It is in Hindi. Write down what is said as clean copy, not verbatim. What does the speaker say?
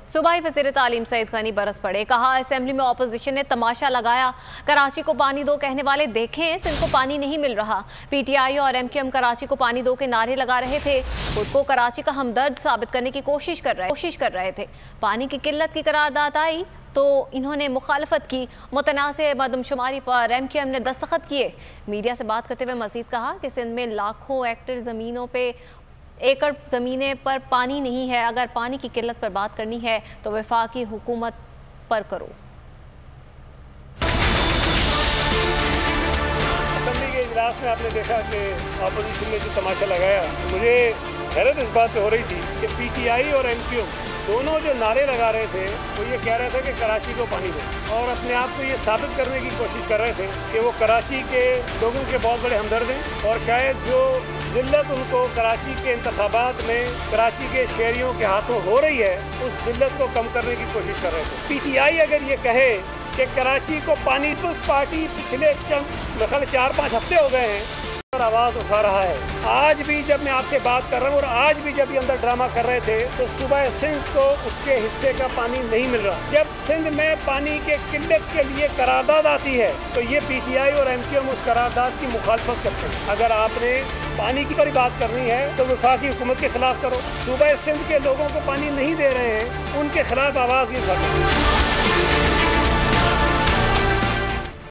सूबाई वज़ीर तालीम सईद गनी बरस पड़े, कहा असेंबली में अपोजिशन ने तमाशा लगाया। कराची को पानी दो कहने वाले देखें, सिंध को पानी नहीं मिल रहा। PTI और MQM कराची को पानी दो के नारे लगा रहे थे, खुद को कराची का हमदर्द साबित करने की कोशिश कर रहे थे। पानी की किल्लत की करारदाद आई तो इन्होंने मुखालफत की। मुतनाज़ मरदमशुमारी पर MQM ने दस्तखत किए। मीडिया से बात करते हुए मजीद कहा कि सिंध में लाखों एकड़ ज़मीनें पर पानी नहीं है। अगर पानी की किल्लत पर बात करनी है तो वफाकी हुकूमत पर करो। असेंबली के इजलास में आपने देखा कि अपोजिशन ने जो तमाशा लगाया, मुझे हैरत इस बात पे हो रही थी कि PTI और MQM दोनों जो नारे लगा रहे थे वो ये कह रहे थे कि कराची को पानी दो, और अपने आप को ये साबित करने की कोशिश कर रहे थे कि वो कराची के लोगों के बहुत बड़े हमदर्द हैं, और शायद जो जिल्लत उनको कराची के इंतखाबात में कराची के शहरियों के हाथों हो रही है, उस जिल्लत को कम करने की कोशिश कर रहे थे। PTI अगर ये कहे कि कराची को पानी, उस पार्टी पिछले चंद 4-5 हफ्ते हो गए हैं आवाज़ उठा रहा है। आज भी जब मैं आपसे बात कर रहा हूँ और आज भी जब ये अंदर ड्रामा कर रहे थे तो सुबह सिंध को उसके हिस्से का पानी नहीं मिल रहा। जब सिंध में पानी के किल्लत के लिए करारदाद आती है तो ये PTI और MQM उस करारदाद की मुखालफत करते हैं। अगर आपने पानी की पर बात करनी है तो वफाकी हुकूमत के खिलाफ करो। सुबह सिंध के लोगों को पानी नहीं दे रहे हैं, उनके खिलाफ आवाज़ ये उठाते हैं।